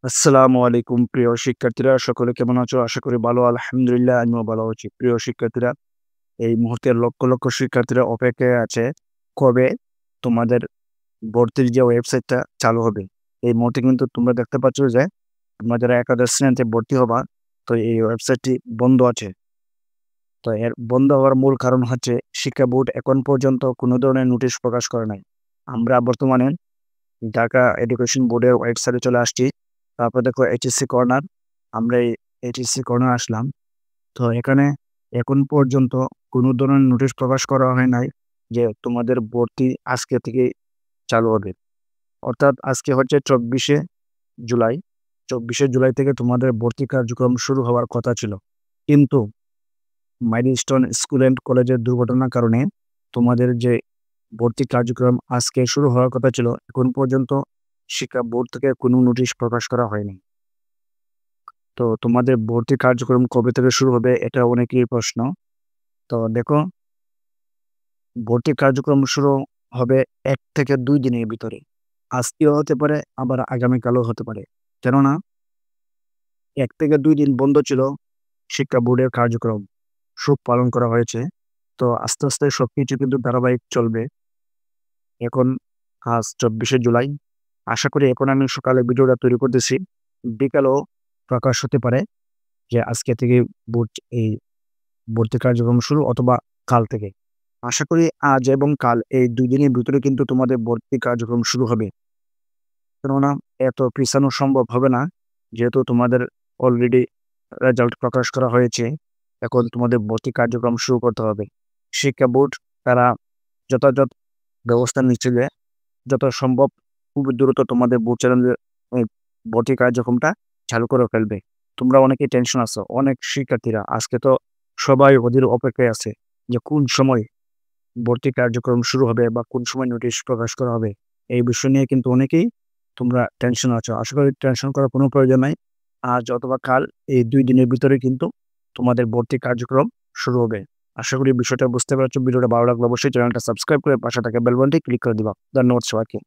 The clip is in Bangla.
আসসালামু আলাইকুম প্রিয় শিক্ষার্থীরা, সকলে কেমন আছো? আশা করি ভালো। আলহামদুলিল্লাহ, আমিও ভালো আছি। প্রিয় শিক্ষার্থীরা, এই মুহূর্তে লক্ষ লক্ষ শিক্ষার্থীরা অপেক্ষায় আছে কবে তোমাদের ভর্তির যে ওয়েবসাইটটা চালু হবে। এই মুহূর্তে কিন্তু তোমরা দেখতে পাচ্ছ যে তোমরা যারা একাদশ শ্রেণীতে ভর্তি হবা, তো এই ওয়েবসাইটটি বন্ধ আছে। তো এর বন্ধ হওয়ার মূল কারণ হচ্ছে শিক্ষা বোর্ড এখন পর্যন্ত কোনো ধরনের নোটিশ প্রকাশ করে নাই। আমরা বর্তমানে ঢাকা এডুকেশন বোর্ডের ওয়েবসাইটে চলে আসছি। তারপর দেখো এইচএসসি কর্নার। আমরা এই এইচএসসি কর্নার আসলাম। তো এখানে এখন পর্যন্ত কোনো ধরনের নোটিশ প্রকাশ করা হয় নাই যে তোমাদের ভর্তি আজকে থেকে চালু হবে। অর্থাৎ আজকে হচ্ছে 24শে জুলাই। 24শে জুলাই থেকে তোমাদের ভর্তি কার্যক্রম শুরু হওয়ার কথা ছিল। কিন্তু মাইলস্টোন স্কুল অ্যান্ড কলেজের দুর্ঘটনার কারণে তোমাদের যে ভর্তি কার্যক্রম আজকে শুরু হওয়ার কথা ছিল, এখন পর্যন্ত শিক্ষা বোর্ড থেকে কোনো নোটিশ প্রকাশ করা হয়নি। তো তোমাদের ভর্তি কার্যক্রম কবে থেকে শুরু হবে, এটা অনেকেরই প্রশ্ন। তো দেখো, ভর্তি কার্যক্রম শুরু হবে ১ থেকে ২ দিনের ভিতরে। আজকেও হতে পারে, আবার আগামীকালও হতে পারে। কেননা ১ থেকে ২ দিন বন্ধ ছিল শিক্ষা বোর্ডের কার্যক্রম। পালন করা হয়েছে। তো আস্তে আস্তে সবকিছু কিন্তু ধারাবাহিক চলবে। এখন আজ ২৪শে জুলাই। আশা করি এখন আমি সকালে ভিডিওটা তৈরি করতেছি। বিকালেও প্রকাশ হতে পারে যে আজকে থেকে ভোট এই ভর্তি কার্যক্রম শুরু, অথবা কাল থেকে। আশা করি আজ এবং কাল এই ২ দিনের ভিতরে কিন্তু তোমাদের ভর্তি কার্যক্রম শুরু হবে। কেননা এত পিছানো সম্ভব হবে না। যেহেতু তোমাদের অলরেডি রেজাল্ট প্রকাশ করা হয়েছে। এখন তোমাদের ভর্তি কার্যক্রম শুরু করতে হবে। শিক্ষা বোর্ড তারা যথাযথ ব্যবস্থা নিচ্ছে যে যত সম্ভব খুব দ্রুত তোমাদের বোর্ড চ্যানেলের ভর্তি কার্যক্রমটা চালু করে ফেলবে। তোমরা অনেকেই টেনশন আছো, অনেক শিক্ষার্থীরা আজকে তো সবাই ওদের অপেক্ষায় আছে যে কোন সময় ভর্তি কার্যক্রম শুরু হবে বা কোন সময় নোটিশ প্রকাশ করা হবে। এই বিষয় নিয়ে কিন্তু অনেকেই তোমরা টেনশন আছো। আশা করি টেনশন করার কোনো প্রয়োজন নাই। আজ অথবা কাল এই ২ দিনের ভিতরে কিন্তু তোমাদের ভর্তি কার্যক্রম শুরু হবে। আশা করি বিষয়টা বুঝতে পারছো। ভিডিওটা ভালো লাগলে অবশ্যই চ্যানেলটা সাবস্ক্রাইব করে পাশে থাকা বেল বাটনটি ক্লিক করে দিবা। ধন্যবাদ সবাইকে।